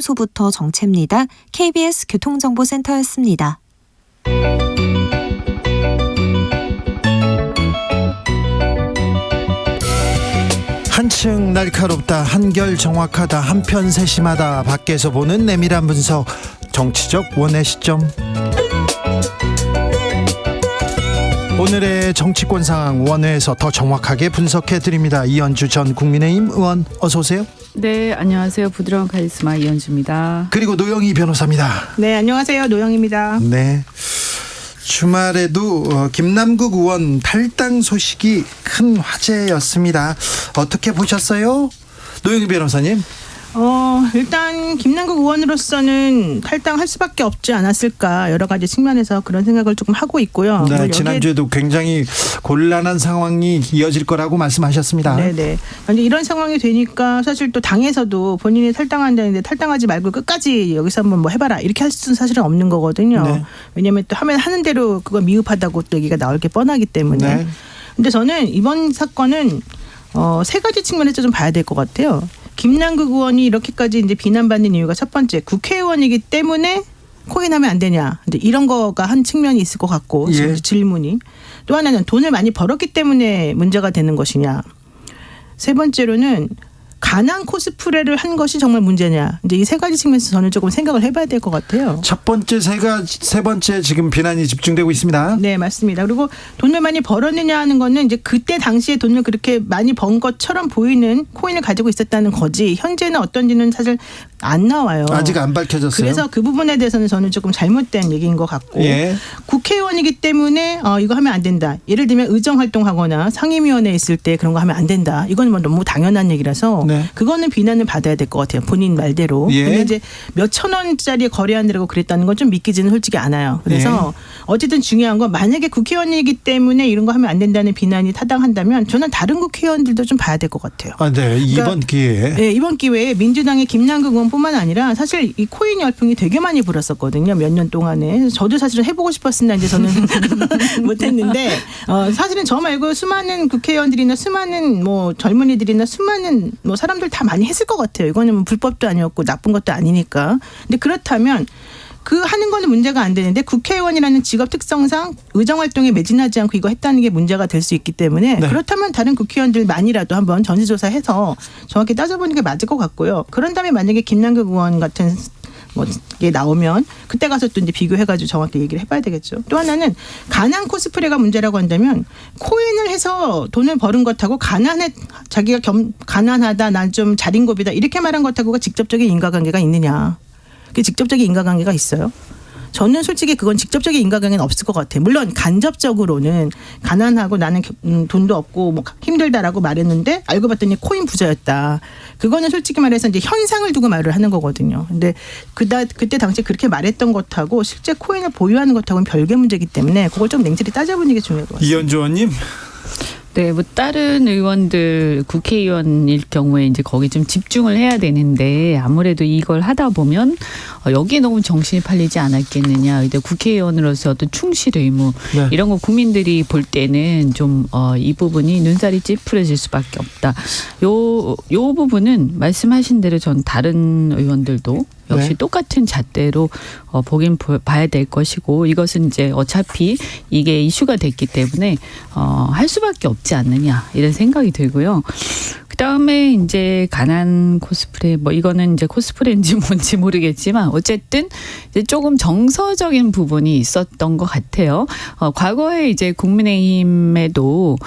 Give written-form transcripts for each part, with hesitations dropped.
소부터 정체입니다. KBS 교통정보센터였습니다. 한층 날카롭다, 한결 정확하다, 한편 세심하다. 밖에서 보는 내밀한 분석, 정치적 원의 시점. 오늘의 정치권 상황 원회에서 더 정확하게 분석해 드립니다. 이현주 전 국민의힘 의원, 어서 오세요. 네, 안녕하세요. 부드러운 카리스마 이현주입니다. 그리고 노영희 변호사입니다. 네, 안녕하세요. 노영입니다. 네. 주말에도 김남국 의원 탈당 소식이 큰 화제였습니다. 어떻게 보셨어요? 노영희 변호사님. 일단 김남국 의원으로서는 탈당할 수밖에 없지 않았을까, 여러 가지 측면에서 그런 생각을 조금 하고 있고요. 네, 지난주에도 굉장히 곤란한 상황이 이어질 거라고 말씀하셨습니다. 네네. 근데 이런 상황이 되니까 사실 또 당에서도 본인이 탈당한다는데 탈당하지 말고 끝까지 여기서 한번 뭐 해봐라 이렇게 할 수는 사실은 없는 거거든요. 네. 왜냐하면 또 하면 하는 대로 그거 미흡하다고 또 얘기가 나올 게 뻔하기 때문에. 네. 근데 저는 이번 사건은 세 가지 측면에서 좀 봐야 될 것 같아요. 김남국 의원이 이렇게까지 이제 비난받는 이유가, 첫 번째, 국회의원이기 때문에 코인하면 안 되냐, 이제 이런 거가 한 측면이 있을 것 같고, 예. 질문이. 또 하나는 돈을 많이 벌었기 때문에 문제가 되는 것이냐. 세 번째로는 가난 코스프레를 한 것이 정말 문제냐. 이제 이 세 가지 측면에서 저는 조금 생각을 해봐야 될 것 같아요. 첫 번째, 세 번째 지금 비난이 집중되고 있습니다. 네, 맞습니다. 그리고 돈을 많이 벌었느냐 하는 거는 이제 그때 당시에 돈을 그렇게 많이 번 것처럼 보이는 코인을 가지고 있었다는 거지, 현재는 어떤지는 사실 안 나와요. 아직 안 밝혀졌어요. 그래서 그 부분에 대해서는 저는 조금 잘못된 얘기인 것 같고, 예. 국회의원이기 때문에 이거 하면 안 된다. 예를 들면 의정활동하거나 상임위원회에 있을 때 그런 거 하면 안 된다. 이건 뭐 너무 당연한 얘기라서 네. 그거는 비난을 받아야 될 것 같아요. 본인 말대로. 예. 근데 이제 몇 천 원짜리 거래한다고 그랬다는 건 좀 믿기지는 솔직히 않아요. 그래서 어쨌든 중요한 건, 만약에 국회의원이기 때문에 이런 거 하면 안 된다는 비난이 타당한다면 저는 다른 국회의원들도 좀 봐야 될 것 같아요. 아, 네. 이번 기회에. 네, 이번 기회에 민주당의 김남국 의원뿐만 아니라 사실 이 코인 열풍이 되게 많이 불었었거든요. 몇 년 동안에. 그래서 저도 사실은 해보고 싶었으나 이제 저는 못했는데, 사실은 저 말고 수많은 국회의원들이나 수많은 뭐 젊은이들이나 수많은 뭐 사람들 다 많이 했을 것 같아요. 이거는 뭐 불법도 아니었고 나쁜 것도 아니니까. 근데 그렇다면 그 하는 거는 문제가 안 되는데, 국회의원이라는 직업 특성상 의정활동에 매진하지 않고 이거 했다는 게 문제가 될 수 있기 때문에, 네. 그렇다면 다른 국회의원들만이라도 한번 전수조사해서 정확히 따져보는 게 맞을 것 같고요. 그런 다음에 만약에 김남국 의원 같은 게 나오면 그때 가서 또 이제 비교해가지고 정확히 얘기를 해봐야 되겠죠. 또 하나는 가난 코스프레가 문제라고 한다면, 코인을 해서 돈을 버는 것하고 자기가 가난하다, 난 좀 자린고비다 이렇게 말한 것하고가 직접적인 인과관계가 있느냐. 그 직접적인 인과관계가 있어요? 저는 솔직히 그건 직접적인 인과관계는 없을 것 같아요. 물론 간접적으로는 가난하고 나는 돈도 없고 뭐 힘들다라고 말했는데 알고 봤더니 코인 부자였다. 그거는 솔직히 말해서 이제 현상을 두고 말을 하는 거거든요. 근데 그때 당시에 그렇게 말했던 것하고 실제 코인을 보유하는 것하고는 별개 문제이기 때문에 그걸 좀 냉철히 따져보는 게 중요할 것 같아요. 이현주 의원님. 네, 뭐 다른 의원들, 국회의원일 경우에 이제 거기 좀 집중을 해야 되는데, 아무래도 이걸 하다 보면 여기에 너무 정신이 팔리지 않았겠느냐. 근데 국회의원으로서 어떤 충실 의무, 네. 이런 거 국민들이 볼 때는 좀 이 부분이 눈살이 찌푸려질 수밖에 없다. 요 부분은 말씀하신 대로 전 다른 의원들도 역시 네. 똑같은 잣대로 보긴 봐야 될 것이고, 이것은 이제 어차피 이게 이슈가 됐기 때문에 할 수밖에 없지 않느냐, 이런 생각이 들고요. 그다음에 이제 가난 코스프레, 뭐 이거는 이제 코스프레인지 뭔지 모르겠지만 어쨌든 이제 조금 정서적인 부분이 있었던 것 같아요. 과거에 이제 국민의힘에도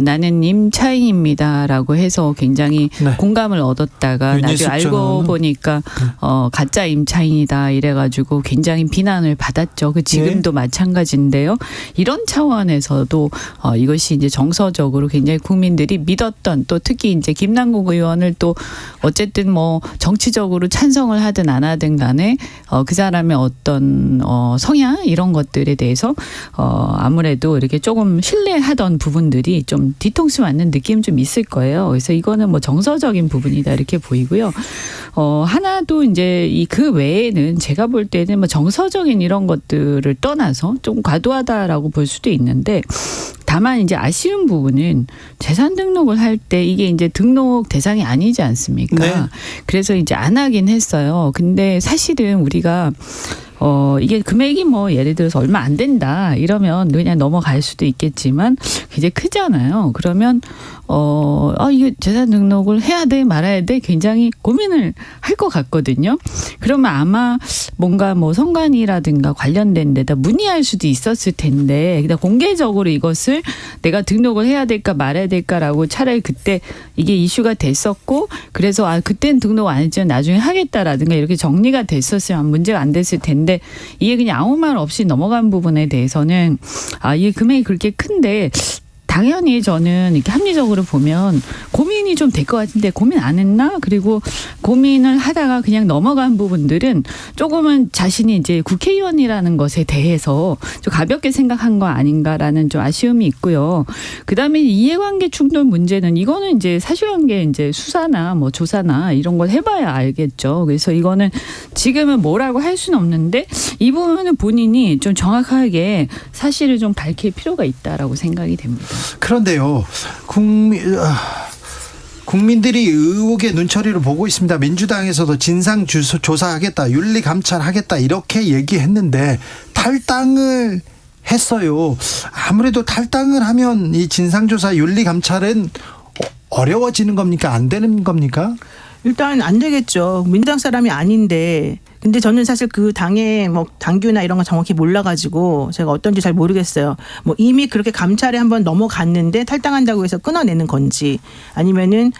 나는 임차인입니다라고 해서 굉장히 네. 공감을 얻었다가 나중에 윤희숙 알고 전화는? 보니까 가짜 임차인이다 이래가지고 굉장히 비난을 받았죠. 그 지금도 마찬가지인데요. 이런 차원에서도 이것이 이제 정서적으로 굉장히 국민들이 믿었던, 또 특히 이제 김남국 의원을 또 어쨌든 뭐 정치적으로 찬성을 하든 안 하든 간에 그 사람의 어떤 성향 이런 것들에 대해서 아무래도 이렇게 조금 신뢰하던 부분들이 좀 뒤통수 맞는 느낌 좀 있을 거예요. 그래서 이거는 뭐 정서적인 부분이다 이렇게 보이고요. 하나도 이제 그 외에는 제가 볼 때는 뭐 정서적인 이런 것들을 떠나서 좀 과도하다라고 볼 수도 있는데, 다만 이제 아쉬운 부분은 재산 등록을 할 때 이게 이제 등록 대상이 아니지 않습니까? 네. 그래서 이제 안 하긴 했어요. 근데 사실은 우리가 이게 금액이 뭐 예를 들어서 얼마 안 된다 이러면 그냥 넘어갈 수도 있겠지만 굉장히 크잖아요. 그러면 이게 재산 등록을 해야 돼 말아야 돼 굉장히 고민을 할 것 같거든요. 그러면 아마 뭔가 뭐 성관이라든가 관련된 데다 문의할 수도 있었을 텐데 그냥 공개적으로 이것을 내가 등록을 해야 될까 말아야 될까라고 차라리 그때 이게 이슈가 됐었고 그래서 그때는 등록 안 했지만 나중에 하겠다라든가 이렇게 정리가 됐었으면 문제가 안 됐을 텐데 이게 그냥 아무 말 없이 넘어간 부분에 대해서는 이게 금액이 그렇게 큰데 당연히 저는 이렇게 합리적으로 보면 고민이 좀 될 것 같은데 고민 안 했나? 그리고 고민을 하다가 그냥 넘어간 부분들은 조금은 자신이 이제 국회의원이라는 것에 대해서 좀 가볍게 생각한 거 아닌가라는 좀 아쉬움이 있고요. 그다음에 이해관계 충돌 문제는 이거는 이제 사실관계 이제 수사나 뭐 조사나 이런 걸 해봐야 알겠죠. 그래서 이거는 지금은 뭐라고 할 수는 없는데 이 부분은 본인이 좀 정확하게 사실을 좀 밝힐 필요가 있다라고 생각이 됩니다. 그런데요, 국민들이 의혹의 눈초리를 보고 있습니다. 민주당에서도 진상 조사하겠다, 윤리 감찰하겠다 이렇게 얘기했는데 탈당을 했어요. 아무래도 탈당을 하면 이 진상조사, 윤리 감찰은 어려워지는 겁니까? 안 되는 겁니까? 일단 안 되겠죠. 민주당 사람이 아닌데. 근데 저는 사실 그 당의 뭐 당규나 이런 거 정확히 몰라가지고 제가 어떤지 잘 모르겠어요. 뭐 이미 그렇게 감찰에 한번 넘어갔는데 탈당한다고 해서 끊어내는 건지 아니면은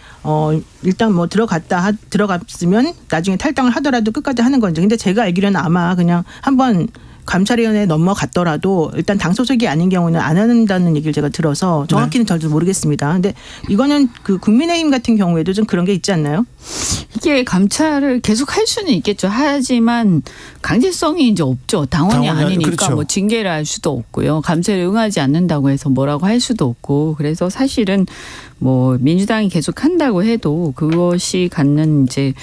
일단 뭐 들어갔으면 나중에 탈당을 하더라도 끝까지 하는 건지. 근데 제가 알기로는 아마 그냥 한번 감찰위원회에 넘어갔더라도 일단 당 소속이 아닌 경우는 안 한다는 얘기를 제가 들어서 정확히는 저도 모르겠습니다. 근데 이거는 그 국민의힘 같은 경우에도 좀 그런 게 있지 않나요? 이게 감찰을 계속 할 수는 있겠죠. 하지만 강제성이 이제 없죠. 당원이 아니니까 그렇죠. 뭐 징계를 할 수도 없고요. 감찰에 응하지 않는다고 해서 뭐라고 할 수도 없고. 그래서 사실은 뭐 민주당이 계속 한다고 해도 그것이 갖는 이제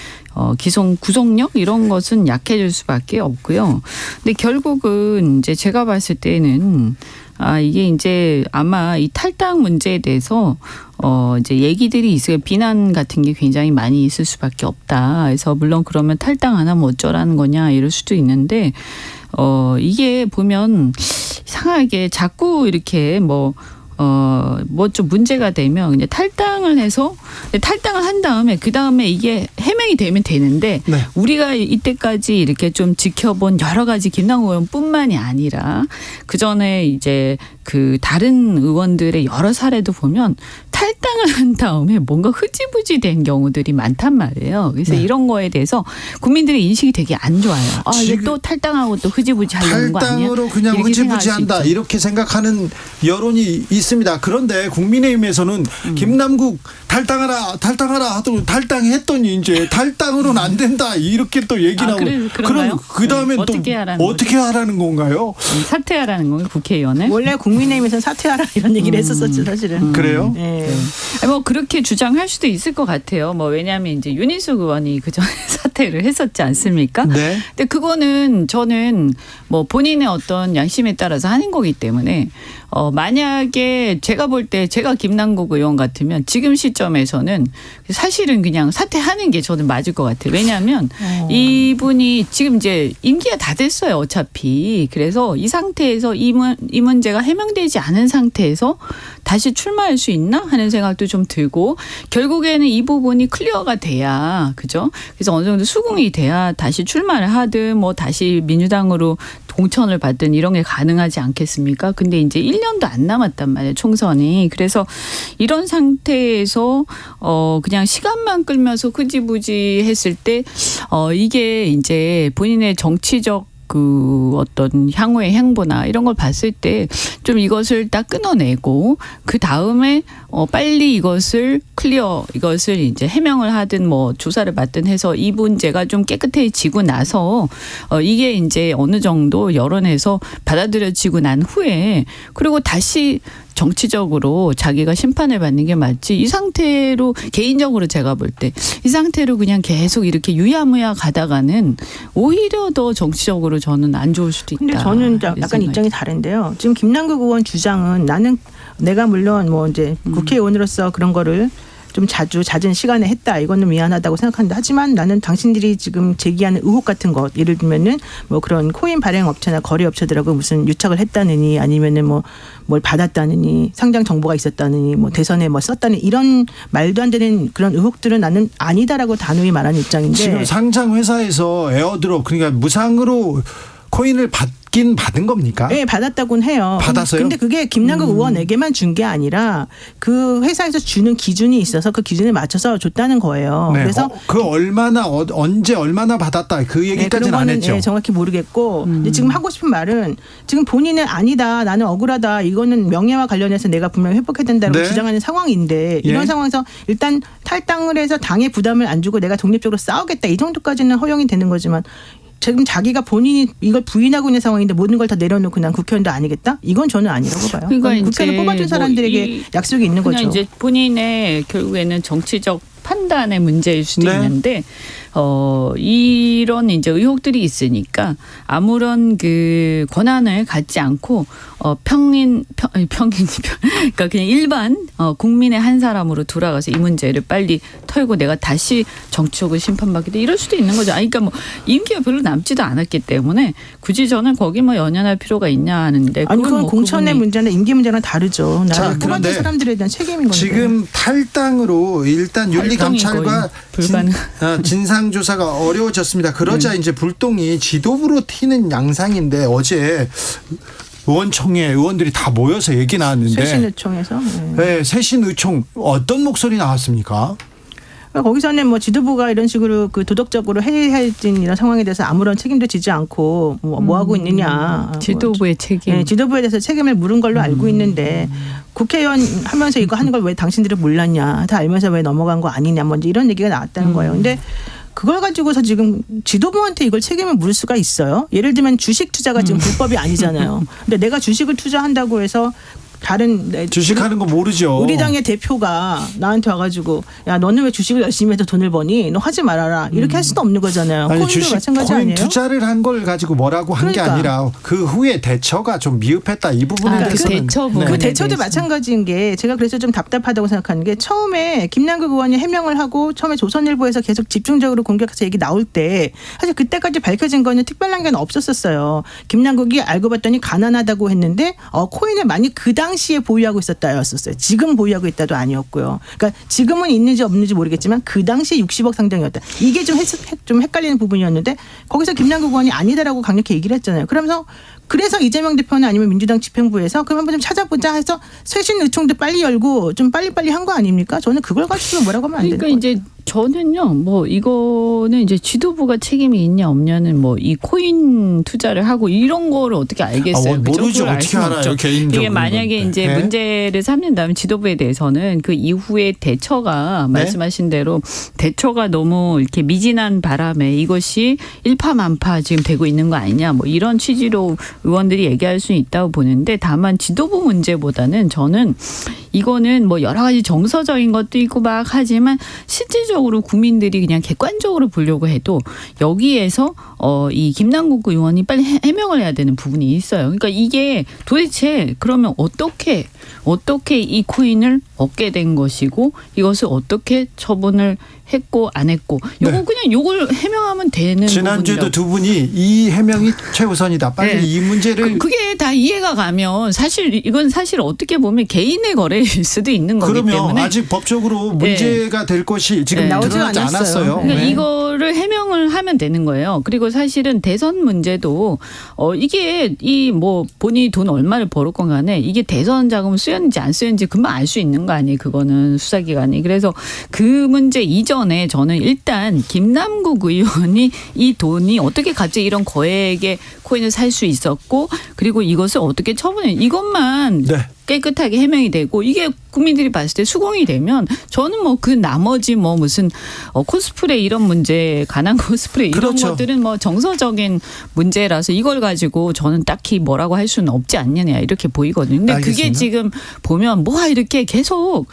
구속력 이런 것은 약해질 수밖에 없고요. 근데 결국은 이제 제가 봤을 때는 이게 이제 아마 이 탈당 문제에 대해서 이제 얘기들이 있어요. 비난 같은 게 굉장히 많이 있을 수밖에 없다. 그래서 물론 그러면 탈당 안 하면 어쩌라는 거냐 이럴 수도 있는데 이게 보면 이상하게 자꾸 이렇게 뭐 좀 문제가 되면 그냥 탈당을 해서 탈당을 한 다음에 그 다음에 이게 해명이 되면 되는데 네. 우리가 이때까지 이렇게 좀 지켜본 여러 가지 김남국 의원뿐만이 아니라 그 전에 이제 그 다른 의원들의 여러 사례도 보면 탈당을 한 다음에 뭔가 흐지부지 된 경우들이 많단 말이에요. 그래서 네. 이런 거에 대해서 국민들의 인식이 되게 안 좋아요. 이게 또 탈당하고 또 흐지부지 하려는 거 아니야? 탈당으로 그냥 이렇게 생각할 수 흐지부지한다 있죠. 이렇게 생각하는 여론이 있습니다. 그런데 국민의힘에서는 김남국 탈당하라 하도 탈당했더니 이제 탈당으로는 안 된다 이렇게 또 얘기 나오고 그런가요? 그럼 그 다음에 또 어떻게 하라는 건가요? 사퇴하라는 건가요? 국회의원을? 원래 국민의힘에서는 사퇴하라 이런 얘기를 했었었죠, 사실은. 그래요? 네. 뭐 그렇게 주장할 수도 있을 것 같아요. 뭐 왜냐하면 이제 윤희숙 의원이 그 전에 사퇴를 했었지 않습니까? 네. 근데 그거는 저는 뭐 본인의 어떤 양심에 따라서 하는 거기 때문에 만약에 제가 볼 때 제가 김남국 의원 같으면 지금 시점에서는 사실은 그냥 사퇴하는 게 저는 맞을 것 같아요. 왜냐하면 이분이 지금 이제 임기가 다 됐어요. 어차피. 그래서 이 상태에서 이 문제가 해명되지 않은 상태에서 다시 출마할 수 있나 하는 생각도 좀 들고 결국에는 이 부분이 클리어가 돼야 그죠? 그래서 어느 정도 수긍이 돼야 다시 출마를 하든 뭐 다시 민주당으로 공천을 받든 이런 게 가능하지 않겠습니까? 근데 이제 1년도 안 남았단 말이에요. 총선이. 그래서 이런 상태에서 그냥 시간만 끌면서 흐지부지 했을 때 이게 이제 본인의 정치적 그 어떤 향후의 행보나 이런 걸 봤을 때 좀 이것을 딱 끊어내고 그 다음에 빨리 이것을 이제 해명을 하든 뭐 조사를 받든 해서 이 문제가 좀 깨끗해지고 나서 이게 이제 어느 정도 여론에서 받아들여지고 난 후에 그리고 다시 정치적으로 자기가 심판을 받는 게 맞지 이 상태로 개인적으로 제가 볼 때 이 상태로 그냥 계속 이렇게 유야무야 가다가는 오히려 더 정치적으로 저는 안 좋을 수도 있다. 근데 저는 약간 입장이 다른데요. 지금 김남국 의원 주장은 나는 내가 물론 뭐 이제 국회의원으로서 그런 거를 좀 잦은 시간에 했다. 이거는 미안하다고 생각한다. 하지만 나는 당신들이 지금 제기하는 의혹 같은 것, 예를 들면은 뭐 그런 코인 발행 업체나 거래 업체들하고 무슨 유착을 했다느니 아니면은 뭐 뭘 받았다느니 상장 정보가 있었다느니 뭐 대선에 뭐 썼다느니 이런 말도 안 되는 그런 의혹들은 나는 아니다라고 단호히 말하는 입장인데 지금 상장 회사에서 에어드롭 그러니까 무상으로 코인을 받긴 받은 겁니까? 네, 받았다고는 해요. 받았어요? 근데 그게 김남국 의원에게만 준 게 아니라 그 회사에서 주는 기준이 있어서 그 기준에 맞춰서 줬다는 거예요. 네. 그래서 그 얼마나 언제 얼마나 받았다 그 네, 얘기까지는 그런 안 거는 했죠. 정확히 모르겠고 근데 지금 하고 싶은 말은 지금 본인은 아니다. 나는 억울하다. 이거는 명예와 관련해서 내가 분명히 회복해야 된다고 네. 주장하는 상황인데 예. 이런 상황에서 일단 탈당을 해서 당의 부담을 안 주고 내가 독립적으로 싸우겠다. 이 정도까지는 허용이 되는 거지만 지금 자기가 본인이 이걸 부인하고 있는 상황인데 모든 걸 다 내려놓고 난 국회의원도 아니겠다? 이건 저는 아니라고 봐요. 그러니까 국회의원 이제 뽑아준 사람들에게 뭐 약속이 있는 그냥 거죠. 이제 본인의 결국에는 정치적 판단의 문제일 수도 네. 있는데 이런 이제 의혹들이 있으니까 아무런 그 권한을 갖지 않고 그러니까 그냥 일반 국민의 한 사람으로 돌아가서 이 문제를 빨리 털고 내가 다시 정치적으로 심판받게 돼 이럴 수도 있는 거죠. 그러니까 뭐 임기가 별로 남지도 않았기 때문에 굳이 저는 거기 뭐 연연할 필요가 있냐 하는데 아니 그건 뭐 공천의 그분이 문제나 임기 문제랑 다르죠. 자, 나를 뽑아준 그런데 사람들에 대한 책임인 건데. 지금 탈당으로 일단 윤리감찰과 거의 불가능. 진상조사가 어려워졌습니다. 그러자 이제 불똥이 지도부로 튀는 양상인데 어제 의원총회 의원들이 다 모여서 얘기 나왔는데 쇄신의총에서 네, 쇄신의총 어떤 목소리 나왔습니까? 거기서는 뭐 지도부가 이런 식으로 그 도덕적으로 해이해진 이런 상황에 대해서 아무런 책임도 지지 않고 뭐 하고 있느냐. 지도부의 책임. 네, 지도부에 대해서 책임을 물은 걸로 알고 있는데 국회의원 하면서 이거 하는 걸 왜 당신들은 몰랐냐. 다 알면서 왜 넘어간 거 아니냐. 먼저 이런 얘기가 나왔다는 거예요. 근데 그걸 가지고서 지금 지도부한테 이걸 책임을 물을 수가 있어요. 예를 들면 주식 투자가 지금 불법이 아니잖아요. 근데 내가 주식을 투자한다고 해서 다른 주식하는 거 모르죠. 우리 당의 대표가 나한테 와가지고 야 너는 왜 주식을 열심히 해서 돈을 버니? 너 하지 말아라. 이렇게 할 수도 없는 거잖아요. 아니, 코인도 주식 마찬가지 코인 아니에요? 투자를 한 걸 가지고 뭐라고 한 게 그러니까. 아니라 그 후에 대처가 좀 미흡했다. 이 부분에 그 대해서는 대처 네. 부분에 그 대처도 대해서. 마찬가지인 게 제가 그래서 좀 답답하다고 생각하는 게 처음에 김남국 의원이 해명을 하고 처음에 조선일보에서 계속 집중적으로 공격해서 얘기 나올 때 사실 그때까지 밝혀진 거는 특별한 게 없었어요. 김남국이 알고 봤더니 가난하다고 했는데 코인을 많이 그 당시에 보유하고 있었다였었어요. 지금 보유하고 있다도 아니었고요. 그러니까 지금은 있는지 없는지 모르겠지만 그 당시에 60억 상당이었다. 이게 좀 헷갈리는 부분이었는데 거기서 김남국 의원이 아니다라고 강력히 얘기를 했잖아요. 그러면서 그래서 이재명 대표나 아니면 민주당 집행부에서 그럼 한번 좀 찾아보자 해서 쇄신 의총도 빨리 열고 좀 빨리빨리 한 거 아닙니까? 저는 그걸 가지고 뭐라고 하면 안 되는 그러니까 거예요. 이제 저는요, 뭐 이거는 이제 지도부가 책임이 있냐 없냐는 뭐 이 코인 투자를 하고 이런 거를 어떻게 알겠어요? 모르죠. 그걸 알 어떻게 수는 알아요? 없죠. 개인적으로. 이게 만약에 이제 네. 문제를 삼는다면 지도부에 대해서는 그 이후에 대처가 네. 말씀하신 대로 대처가 너무 이렇게 미진한 바람에 이것이 일파만파 지금 되고 있는 거 아니냐 뭐 이런 취지로 의원들이 얘기할 수 있다고 보는데 다만 지도부 문제보다는 저는 이거는 뭐 여러 가지 정서적인 것도 있고 막 하지만 실질적으로 국민들이 그냥 객관적으로 보려고 해도 여기에서 이 김남국 의원이 빨리 해명을 해야 되는 부분이 있어요. 그러니까 이게 도대체 그러면 어떻게 이 코인을 얻게 된 것이고 이것을 어떻게 처분을 했고 안 했고 요거 네. 그냥 요걸 해명하면 되는 지난주에도 부분이라고. 두 분이 이 해명이 최우선이다. 빨리 네. 이 문제를 그게 다 이해가 가면 사실 이건 사실 어떻게 보면 개인의 거래일 수도 있는 거기 그러면 때문에 아직 법적으로 문제가 될 것이 지금 네. 나오지 드러나지 않았어요. 않았어요. 그러니까 네. 이거를 해명을 하면 되는 거예요. 그리고 사실은 대선 문제도 이게 이 뭐 본인이 돈 얼마를 벌었건 간에 이게 대선 자금 쓰였는지 안 쓰였는지 금방 알 수 있는 거 아니에요. 그거는 수사기관이. 그래서 그 문제 이전에 저는 일단 김남국 의원이 이 돈이 어떻게 갑자기 이런 거액의 코인을 살 수 있었고 그리고 이것을 어떻게 처분해 이것만 네. 깨끗하게 해명이 되고 이게 국민들이 봤을 때 수긍이 되면 저는 뭐 그 나머지 뭐 무슨 코스프레 이런 문제 가난 코스프레 이런 그렇죠. 것들은 뭐 정서적인 문제라서 이걸 가지고 저는 딱히 뭐라고 할 수는 없지 않느냐 이렇게 보이거든요. 근데 그게 알겠습니다. 지금 보면 뭐가 이렇게 계속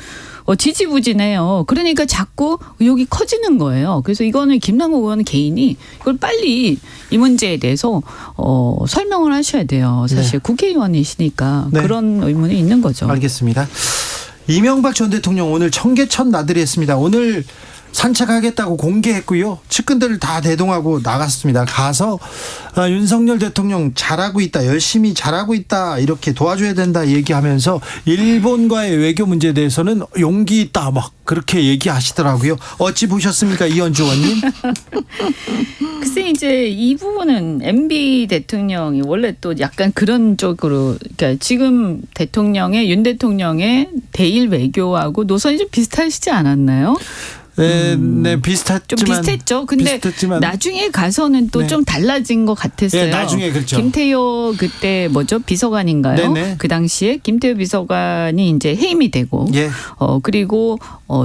지지부진해요. 그러니까 자꾸 의혹이 커지는 거예요. 그래서 이거는 김남국 의원 개인이 이걸 빨리 이 문제에 대해서 설명을 하셔야 돼요. 사실 국회의원이시니까 네. 그런 의문이 있는 거죠. 알겠습니다. 이명박 전 대통령 오늘 청계천 나들이 했습니다. 오늘 산책하겠다고 공개했고요. 측근들을 다 대동하고 나갔습니다. 가서 윤석열 대통령 잘하고 있다, 열심히 잘하고 있다, 이렇게 도와줘야 된다 얘기하면서 일본과의 외교 문제에 대해서는 용기 있다 막 그렇게 얘기하시더라고요. 어찌 보셨습니까, 이현주 의원님? 글쎄 이제 이 부분은 MB 대통령이 원래 또 약간 그런 쪽으로, 그러니까 지금 대통령의 윤 대통령의 대일 외교하고 노선이 좀 비슷하시지 않았나요? 네, 비슷했지만 좀 비슷했죠. 근데 비슷했지만 나중에 가서는 또 네. 좀 달라진 것 같았어요. 네, 나중에 그렇죠. 김태효 그때 비서관인가요? 네네. 그 당시에 김태효 비서관이 이제 해임이 되고, 예. 그리고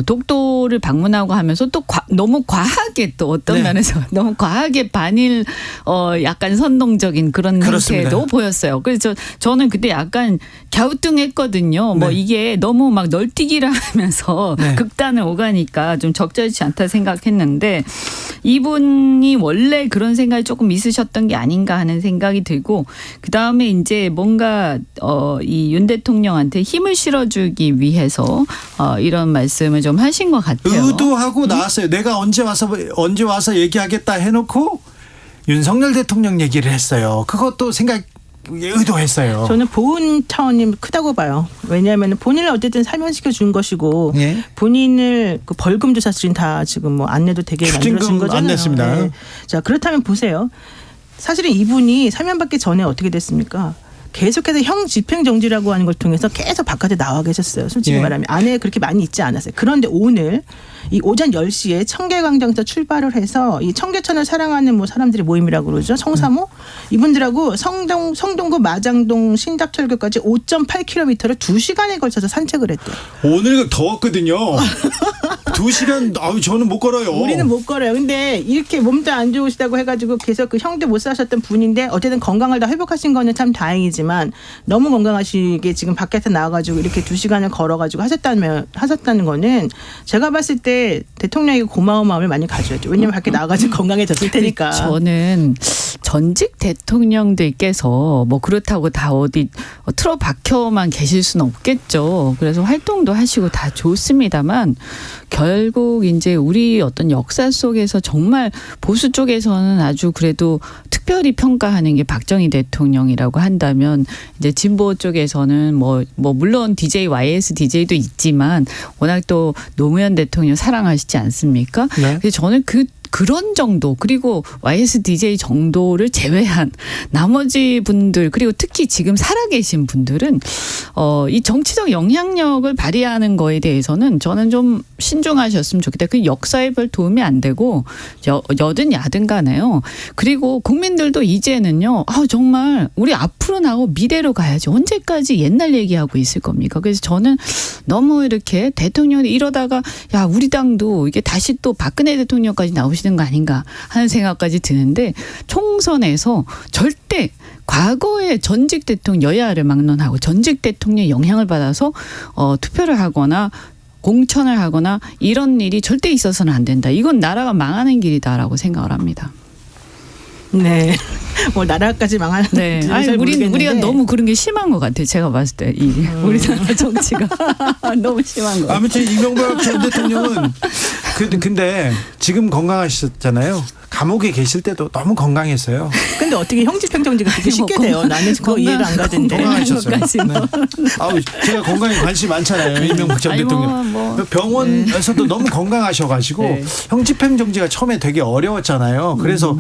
독도를 방문하고 하면서 또 너무 과하게 또 어떤 네. 면에서 너무 과하게 반일 약간 선동적인 그런 그렇습니다. 행태도 보였어요. 그래서 저는 그때 약간 갸우뚱했거든요. 뭐 네. 이게 너무 막 널뛰기를 하면서 네. 극단을 오가니까 좀 적절치 않다 생각했는데, 이분이 원래 그런 생각이 조금 있으셨던 게 아닌가 하는 생각이 들고, 그 다음에 이제 뭔가 이 윤 대통령한테 힘을 실어주기 위해서 이런 말씀을 좀 하신 것 같아요. 의도하고 나왔어요. 내가 언제 와서 얘기하겠다 해놓고 윤석열 대통령 얘기를 했어요. 그것도 의도했어요. 저는 보훈 차원이 크다고 봐요. 왜냐하면 본인을 어쨌든 살면시켜 준 것이고 예. 본인을 그 벌금 조사 수준 다 지금 뭐 안내도 되게 추징금 만들어진 거잖아요. 안 냈습니다. 네. 자, 그렇다면 보세요. 사실은 이분이 사면받기 전에 어떻게 됐습니까? 계속해서 형 집행정지라고 하는 걸 통해서 계속 바깥에 나와 계셨어요. 솔직히 예. 말하면 안에 그렇게 많이 있지 않았어요. 그런데 오늘 이 오전 10시에 청계광장에서 출발을 해서 이 청계천을 사랑하는 뭐 사람들의 모임이라고 그러죠. 청사모 이분들하고 성동구 마장동 신답철교까지 5.8km를 2시간에 걸쳐서 산책을 했대요. 오늘 더웠거든요. 2시간 저는 못 걸어요. 우리는 못 걸어요. 근데 이렇게 몸도 안 좋으시다고 해가지고 계속 그 형도 못 사셨던 분인데 어쨌든 건강을 다 회복하신 거는 참 다행이지만 너무 건강하시게 지금 밖에서 나와가지고 이렇게 2시간을 걸어가지고 하셨다는 거는 제가 봤을 때 대통령이 고마운 마음을 많이 가져야죠. 왜냐면 밖에 나와가지고 건강해졌을 테니까. 저는 전직 대통령들께서 뭐 그렇다고 다 어디 틀어박혀만 계실 수는 없겠죠. 그래서 활동도 하시고 다 좋습니다만 결국 이제 우리 어떤 역사 속에서 정말 보수 쪽에서는 아주 그래도 특별히 평가하는 게 박정희 대통령이라고 한다면, 이제 진보 쪽에서는 뭐 물론 YS DJ도 있지만 워낙 또 노무현 대통령 사랑하시지 않습니까? 네. 그래서 저는 그런 정도, 그리고 YSDJ 정도를 제외한 나머지 분들, 그리고 특히 지금 살아계신 분들은 이 정치적 영향력을 발휘하는 거에 대해서는 저는 좀 신중하셨으면 좋겠다. 그 역사에 별 도움이 안 되고 여든 야든 간에요. 그리고 국민들도 이제는요, 정말 우리 앞으로 나가고 미래로 가야지. 언제까지 옛날 얘기하고 있을 겁니까? 그래서 저는 너무 이렇게 대통령이 이러다가 야, 우리 당도 이게 다시 또 박근혜 대통령까지 나오시는 거 아닌가 하는 생각까지 드는데, 총선에서 절대 과거의 전직 대통령 여야를 막론하고 전직 대통령의 영향을 받아서 투표를 하거나 공천을 하거나 이런 일이 절대 있어서는 안 된다. 이건 나라가 망하는 길이다라고 생각을 합니다. 네. 뭐 나라까지 망하는. 네. 아니, 우리가 너무 그런 게 심한 것 같아요. 제가 봤을 때 우리나라 정치가 너무 심한 것 같아요. 아무튼 이명박 전 대통령은 근데 지금 건강하셨잖아요. 감옥에 계실 때도 너무 건강했어요. 근데 어떻게 형집행정지가 그렇게 쉽게 돼요? 나는 그거 이해가 안 가던데. 건강하셨어요. 네. 제가 건강에 관심이 많잖아요. 이명박 전 대통령. 병원에서도 너무 건강하셔가지고 네. 형집행정지가 처음에 되게 어려웠잖아요. 그래서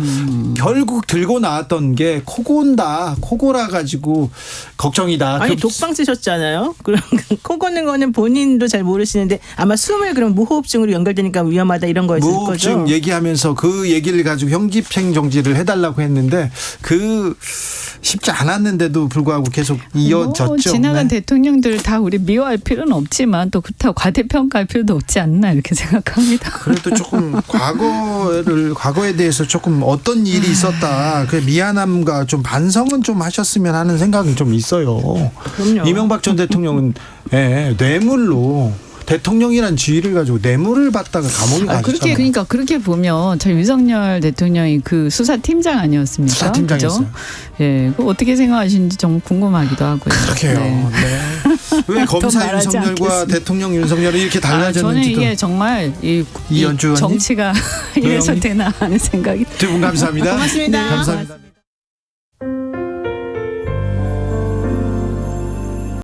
결국 들고 나왔던 게 코고온다, 코고라 가지고 걱정이다. 아니 독방 쓰셨잖아요. 그럼 코 고는 거는 본인도 잘 모르시는데 아마 숨을 그럼 무호흡증으로 연결되니까 위험하다 이런 거였을 거죠. 무호흡증 얘기하면서 그 얘기를 가지고 형집행정지를 해달라고 했는데 쉽지 않았는데도 불구하고 계속 이어졌죠. 지나간 네. 대통령들 다 우리 미워할 필요는 없지만 또 그렇다고 과대평가할 필요도 없지 않나 이렇게 생각합니다. 그래도 조금 과거에 대해서 조금 어떤 일이 있었다. 그 미안함과 좀 반성은 좀 하셨으면 하는 생각이 좀 있어요. 그럼요. 이명박 전 대통령은 뇌물로 대통령이란 지위를 가지고 뇌물을 받다가 감옥에 가셨잖아요. 그러니까 그렇게 보면 저 윤석열 대통령이 그 수사팀장 아니었습니까? 수사팀장이었어요. 그죠? 예, 그 어떻게 생각하시는지 좀 궁금하기도 하고요. 그러게요. 네. 네. 왜 검사 말하지 윤석열과 않겠습니다. 대통령 윤석열이 이렇게 저는 달라졌는지도. 이게 정말 이 이현주 의원님? 정치가 이래서 의원님? 되나 하는 생각이. 두 분 감사합니다. 고맙습니다. 네, 감사합니다.